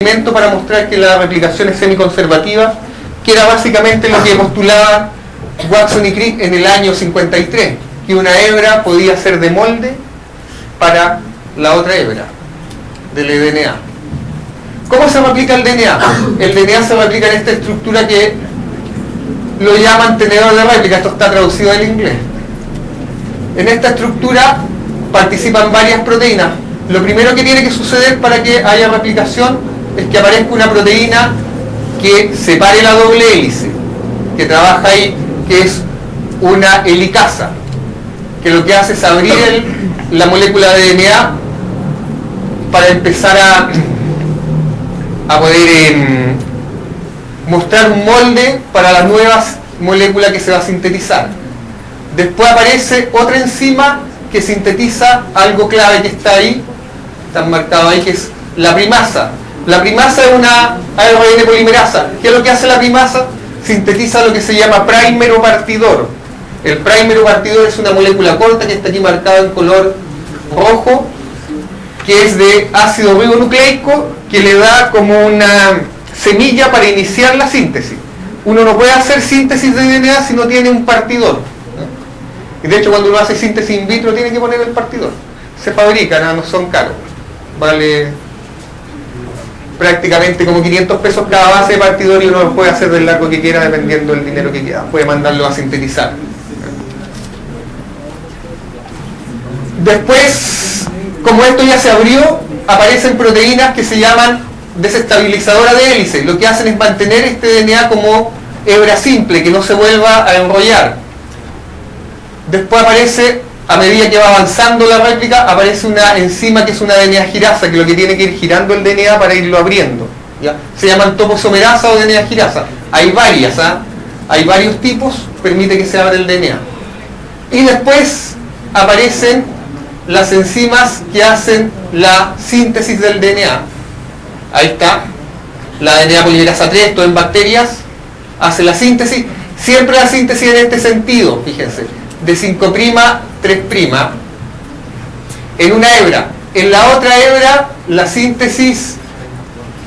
para mostrar que la replicación es semiconservativa, que era básicamente lo que postulaba Watson y Crick en el año 53, que una hebra podía ser de molde para la otra hebra del DNA. ¿Cómo se replica el DNA? El DNA se replica en esta estructura que lo llaman tenedor de réplica. Esto está traducido del inglés. En esta estructura participan varias proteínas. Lo primero que tiene que suceder para que haya replicación es que aparezca una proteína que separe la doble hélice, que trabaja ahí, que es una helicasa, que lo que hace es abrir la molécula de DNA para empezar a poder mostrar un molde para las nuevas moléculas que se va a sintetizar. Después aparece otra enzima que sintetiza algo clave que está ahí, está marcado ahí, que es la primasa. La primasa es una ARN polimerasa. ¿Qué es lo que hace la primasa? Sintetiza lo que se llama prímero partidor. El prímero partidor es una molécula corta que está aquí marcada en color rojo, que es de ácido ribonucleico, que le da como una semilla para iniciar la síntesis. Uno no puede hacer síntesis de DNA si no tiene un partidor. Y de hecho, cuando uno hace síntesis in vitro tiene que poner el partidor. Se fabrican, no son caros. Vale prácticamente como 500 pesos cada base de partidor, y uno lo puede hacer del largo que quiera dependiendo del dinero que queda. Puede mandarlo a sintetizar. Después, como esto ya se abrió, aparecen proteínas que se llaman desestabilizadoras de hélice. Lo que hacen es mantener este DNA como hebra simple, que no se vuelva a enrollar. Después aparece, a medida que va avanzando la réplica, aparece una enzima que es una DNA girasa, que lo que tiene que ir girando el DNA para irlo abriendo, ¿ya? Se llaman toposomerasa o DNA girasa. Hay varias, hay varios tipos, permite que se abra el DNA. Y después aparecen las enzimas que hacen la síntesis del DNA. Ahí está, la DNA polimerasa 3, esto en bacterias, hace la síntesis. Siempre la síntesis en este sentido, fíjense, de 5' 3' en una hebra. En la otra hebra la síntesis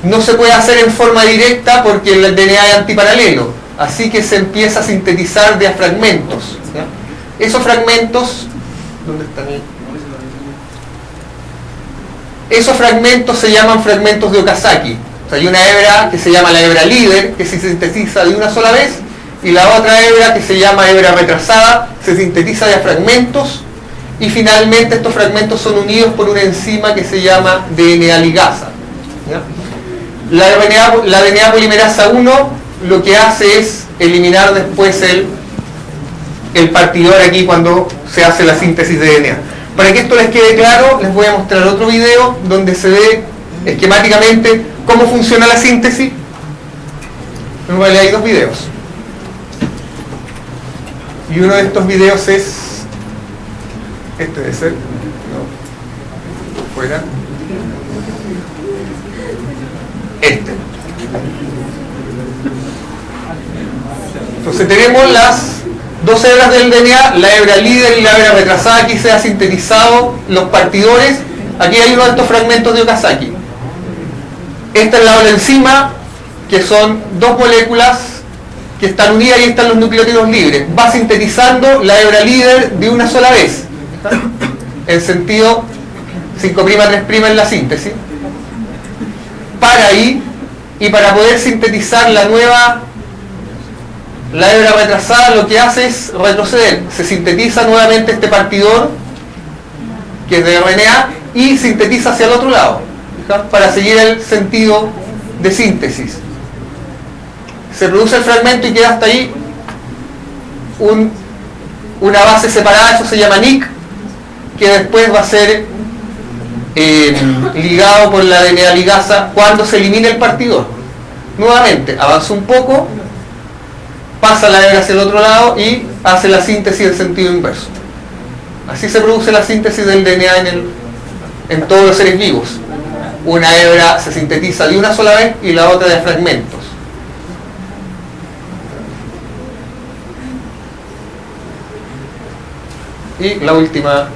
no se puede hacer en forma directa porque el DNA es antiparalelo, así que se empieza a sintetizar de a fragmentos, ¿ya? Esos fragmentos, ¿dónde están ahí? Esos fragmentos se llaman fragmentos de Okazaki. O sea, hay una hebra que se llama la hebra líder, que se sintetiza de una sola vez, y la otra hebra, que se llama hebra retrasada, se sintetiza de a fragmentos, y finalmente estos fragmentos son unidos por una enzima que se llama DNA ligasa, ¿ya? La DNA polimerasa 1 lo que hace es eliminar después el partidor aquí cuando se hace la síntesis de DNA. Para que esto les quede claro, les voy a mostrar otro video donde se ve esquemáticamente cómo funciona la síntesis. En realidad hay dos videos. Y uno de estos videos es este debe ser, no, fuera, este. Entonces tenemos las dos hebras del DNA, la hebra líder y la hebra retrasada. Aquí se ha sintetizado los partidores. Aquí hay uno de estos fragmentos de Okazaki. Esta es la otra enzima, que son dos moléculas que están unidas, y están los nucleótidos libres. Va sintetizando la hebra líder de una sola vez, en sentido 5' 3' en la síntesis. Para ahí, y para poder sintetizar la hebra retrasada, lo que hace es retroceder. Se sintetiza nuevamente este partidor, que es de RNA, y sintetiza hacia el otro lado, ¿ja? Para seguir el sentido de síntesis. Se produce el fragmento y queda hasta ahí una base separada, eso se llama NIC, que después va a ser ligado por la DNA ligasa cuando se elimine el partidor. Nuevamente, avanza un poco, pasa la hebra hacia el otro lado y hace la síntesis en sentido inverso. Así se produce la síntesis del DNA en todos los seres vivos. Una hebra se sintetiza de una sola vez y la otra de fragmentos. Y la última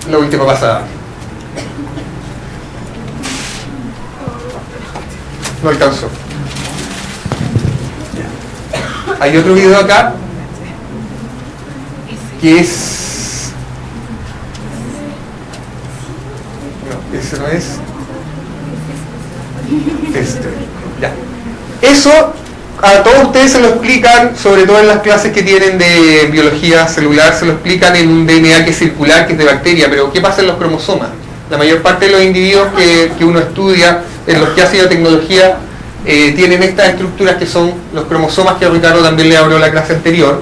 la última pasada. No alcanzó. Hay otro video acá que es... No, ese no es. Ya. Eso a todos ustedes se lo explican, sobre todo en las clases que tienen de biología celular, se lo explican en un DNA que es circular, que es de bacteria, pero ¿qué pasa en los cromosomas? La mayor parte de los individuos que uno estudia, en los que hace biotecnología, tienen estas estructuras que son los cromosomas, que a Ricardo también le habló la clase anterior,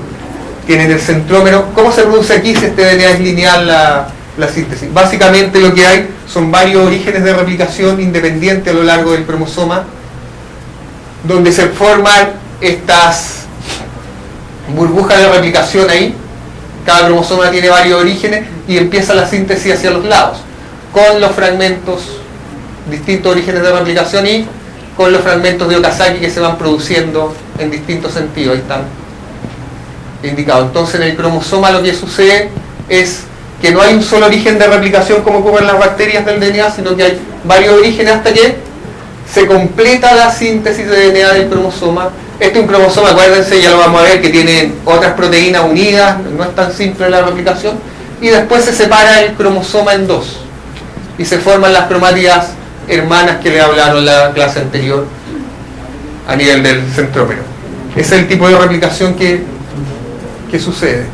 tienen el centrómero. ¿Cómo se produce aquí si este DNA es lineal la síntesis? Básicamente lo que hay son varios orígenes de replicación independientes a lo largo del cromosoma, donde se forman estas burbujas de replicación ahí. Cada cromosoma tiene varios orígenes y empieza la síntesis hacia los lados, con los fragmentos, distintos orígenes de replicación y con los fragmentos de Okazaki que se van produciendo en distintos sentidos. Ahí están indicados. Entonces en el cromosoma lo que sucede es que no hay un solo origen de replicación como ocurre en las bacterias del DNA, sino que hay varios orígenes hasta que se completa la síntesis de DNA del cromosoma. Este es un cromosoma, acuérdense, ya lo vamos a ver, que tiene otras proteínas unidas, no es tan simple la replicación, y después se separa el cromosoma en dos y se forman las cromátidas hermanas que le hablaron en la clase anterior a nivel del centrómero. Ese es el tipo de replicación que sucede.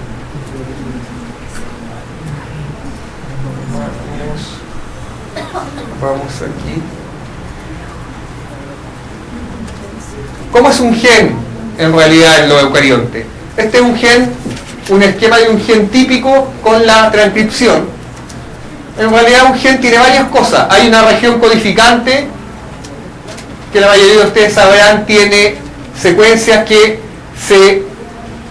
Vamos aquí. ¿Cómo es un gen en realidad en los eucariontes? Este es un gen, un esquema de un gen típico con la transcripción. En realidad un gen tiene varias cosas. Hay una región codificante que la mayoría de ustedes sabrán tiene secuencias que se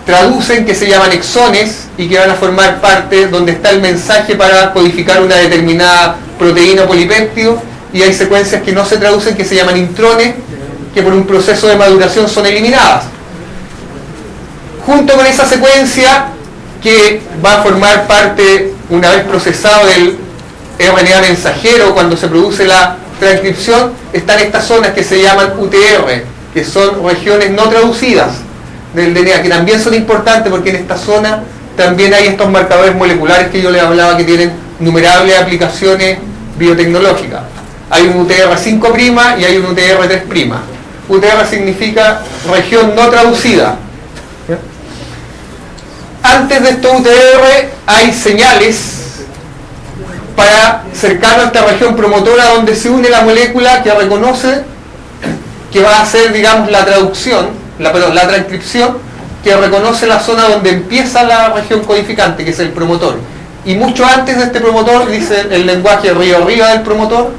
traducen, que se llaman exones y que van a formar parte donde está el mensaje para codificar una determinada proteína o polipéptido, y hay secuencias que no se traducen, que se llaman intrones, que por un proceso de maduración son eliminadas. Junto con esa secuencia que va a formar parte, una vez procesado, del RNA mensajero, cuando se produce la transcripción, están estas zonas que se llaman UTR, que son regiones no traducidas del DNA, que también son importantes porque en esta zona también hay estos marcadores moleculares que yo les hablaba que tienen innumerables aplicaciones biotecnológicas. Hay un UTR5' y hay un UTR3'. UTR significa región no traducida. Antes de estos UTR hay señales para cercano a esta región promotora donde se une la molécula que reconoce, que va a hacer, digamos, la traducción, la transcripción, que reconoce la zona donde empieza la región codificante, que es el promotor. Y mucho antes de este promotor, dice el lenguaje río arriba del promotor,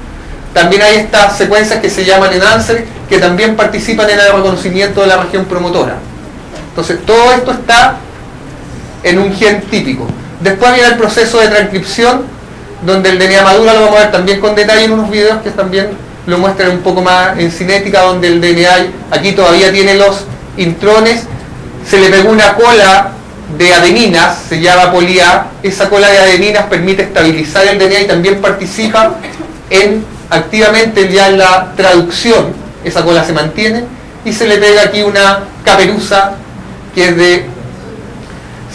también hay estas secuencias que se llaman enhancer, que también participan en el reconocimiento de la región promotora. Entonces, todo esto está en un gen típico. Después viene el proceso de transcripción, donde el DNA madura, lo vamos a ver también con detalle en unos videos que también lo muestran un poco más en cinética, donde el DNA aquí todavía tiene los intrones, se le pegó una cola de adeninas, se llama poli-A, esa cola de adeninas permite estabilizar el DNA y también participa activamente ya en la traducción. Esa cola se mantiene y se le pega aquí una caperuza que es de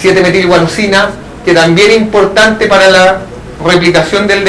7-metilguanosina, que también es importante para la replicación del DNA.